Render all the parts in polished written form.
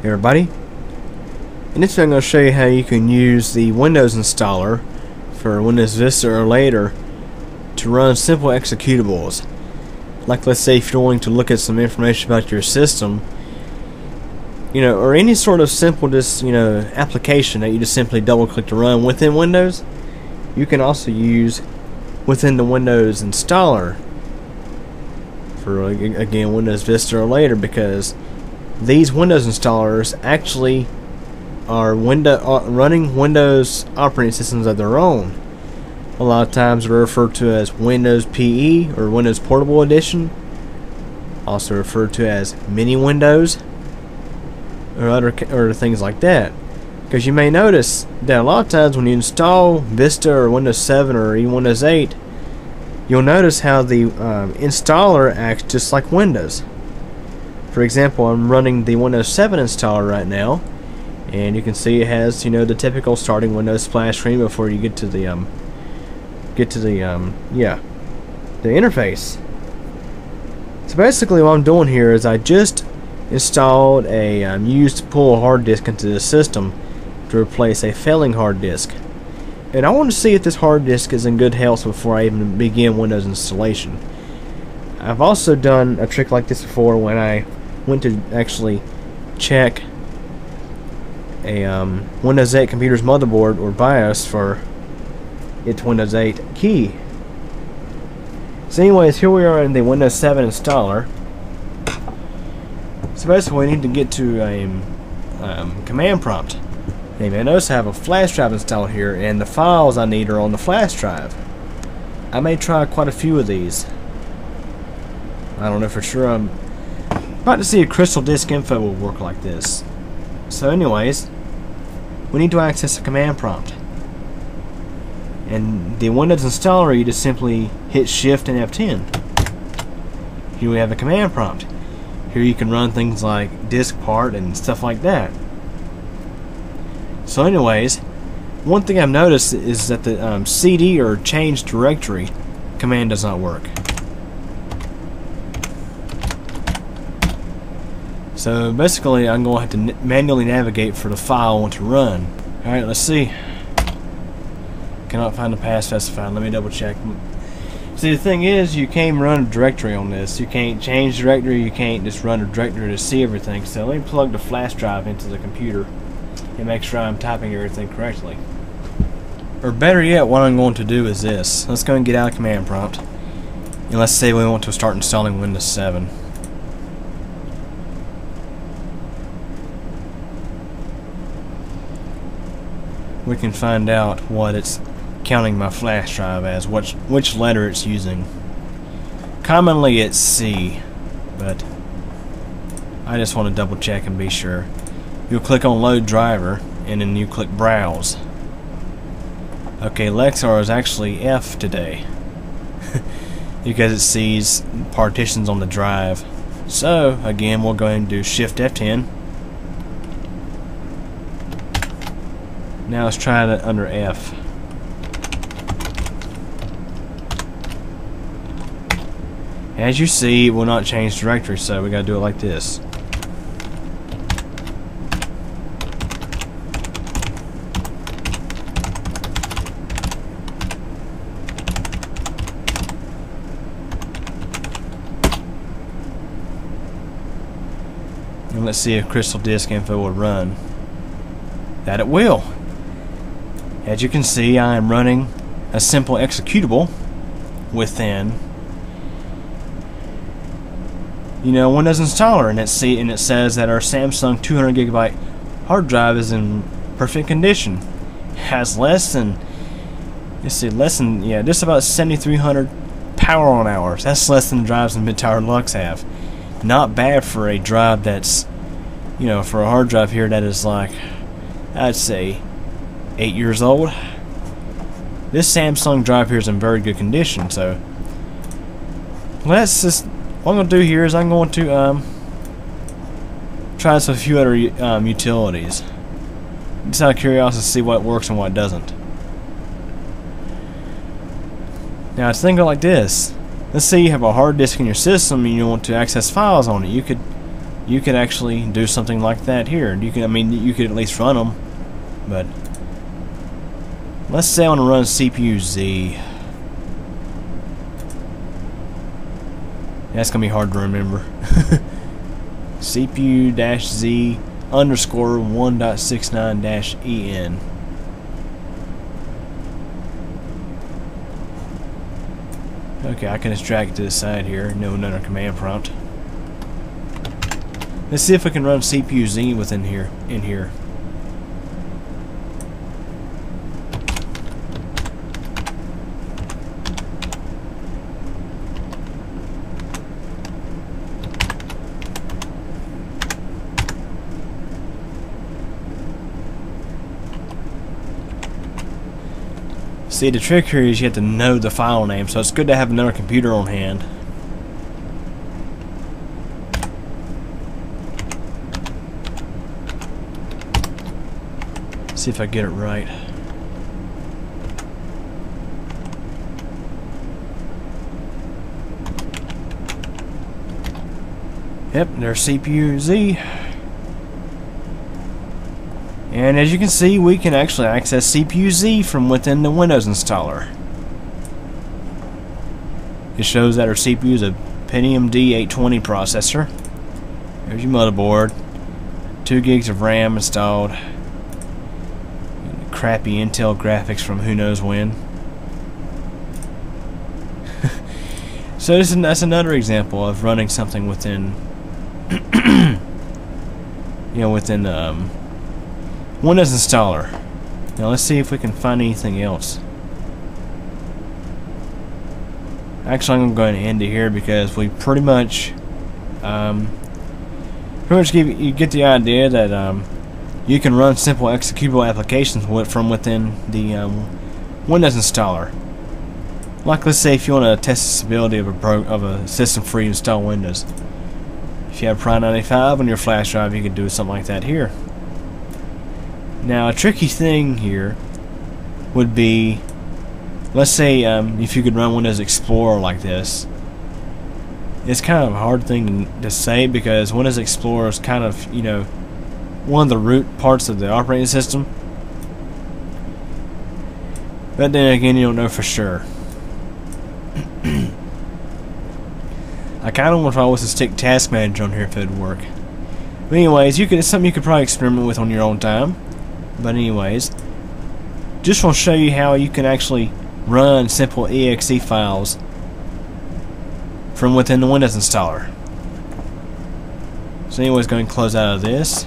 everybody. In this video I'm going to show you how you can use the Windows installer for Windows Vista or later to run simple executables. Like, let's say if you're wanting to look at some information about your system, or any sort of simple application that you just simply double click to run within Windows, you can also use within the Windows installer for, again, Windows Vista or later, because these Windows installers actually are running Windows operating systems of their own. A lot of times they're referred to as Windows PE or Windows Portable Edition, also referred to as Mini Windows or other things like that. Because you may notice that a lot of times when you install Vista or Windows 7 or even Windows 8, you'll notice how the installer acts just like Windows. For example, I'm running the Windows 7 installer right now, and you can see it has the typical starting Windows splash screen before you get to the interface. So basically what I'm doing here is I just installed a used pull hard disk into the system to replace a failing hard disk, and I want to see if this hard disk is in good health before I even begin Windows installation. I've also done a trick like this before when I went to actually check a Windows 8 computer's motherboard or BIOS for its Windows 8 key. So anyways, here we are in the Windows 7 installer. So basically we need to get to a command prompt. You may notice I have a flash drive installed here, and the files I need are on the flash drive. I may try quite a few of these. I don't know for sure. I'm about to see if Crystal Disk Info will work like this. So anyways, we need to access a command prompt. And the Windows installer, you just simply hit Shift and F10. Here we have a command prompt. Here you can run things like disk part and stuff like that. So anyways, one thing I've noticed is that the CD or change directory command does not work. So basically I'm going to have to manually navigate for the file I want to run. Alright, let's see. Cannot find the path specified. Let me double check. See, the thing is, you can't run a directory on this. You can't change directory, you can't just run a directory to see everything. So let me plug the flash drive into the computer and make sure I'm typing everything correctly. Or better yet, what I'm going to do is this. Let's go and get out of command prompt. And let's say we want to start installing Windows 7. We can find out what it's counting my flash drive as, which letter it's using. Commonly it's C, but I just want to double check and be sure. You'll click on load driver and then you click browse. Okay, Lexar is actually F today because it sees partitions on the drive. So again, we'll go ahead and do Shift F10. Now let's try it under F. As you see, it will not change directory, so we gotta do it like this. And let's see if Crystal Disk Info will run. That it will. As you can see, I am running a simple executable within Windows installer, and it says that our Samsung 200 gigabyte hard drive is in perfect condition. Has less than just about 7,300 power on hours. That's less than the drives in mid-tower Lux have. Not bad for a drive that's for a hard drive here that is like, I'd say 8 years old. This Samsung drive here is in very good condition. So what I'm going to do here is I'm going to try some few other utilities. Just out of curiosity to see what works and what doesn't. Now it's thinking like this. Let's say you have a hard disk in your system and you want to access files on it. You could you could actually do something like that here. You can, I mean, you could at least run them, but let's say I want to run CPU Z. That's gonna be hard to remember. CPU-Z underscore 1.69-EN. Okay, I can just drag it to the side here. No, another command prompt. Let's see if we can run CPU-Z within here. In here. See, the trick here is you have to know the file name, so it's good to have another computer on hand. See if I get it right. Yep, there's CPU-Z. And as you can see, we can actually access CPU-Z from within the Windows installer. It shows that our CPU is a Pentium D820 processor. There's your motherboard. 2 gigs of RAM installed. Crappy Intel graphics from who knows when. So that's another example of running something within, within Windows installer. Now let's see if we can find anything else. Actually, I'm going to end it here because we pretty much you get the idea that you can run simple executable applications from within the Windows installer. Like, let's say if you want to test the stability of a system before you install Windows. If you have Prime 95 on your flash drive, you could do something like that here. Now, a tricky thing here would be, let's say if you could run Windows Explorer like this. It's kind of a hard thing to say because Windows Explorer is kind of, one of the root parts of the operating system. But then again, you don't know for sure. I kind of wonder if I was to stick Task Manager on here if it would work. But anyways, it's something you could probably experiment with on your own time. But anyways, just want to show you how you can actually run simple exe files from within the Windows installer. So anyways, going to close out of this.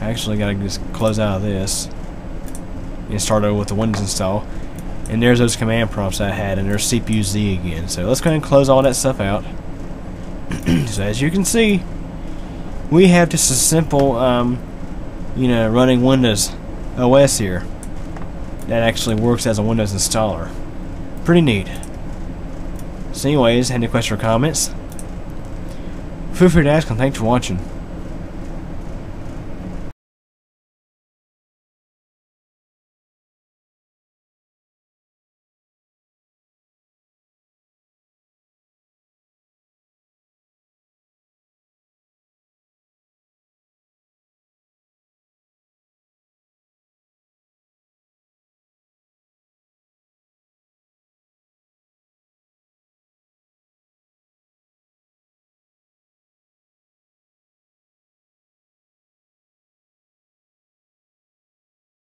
Actually, got to just close out of this and start over with the Windows install. And there's those command prompts I had, and there's CPU-Z again. So let's go ahead and close all that stuff out. So as you can see, we have just a simple, running Windows OS here that actually works as a Windows installer. Pretty neat. So anyways, any questions or comments? Feel free to ask, and thanks for watching.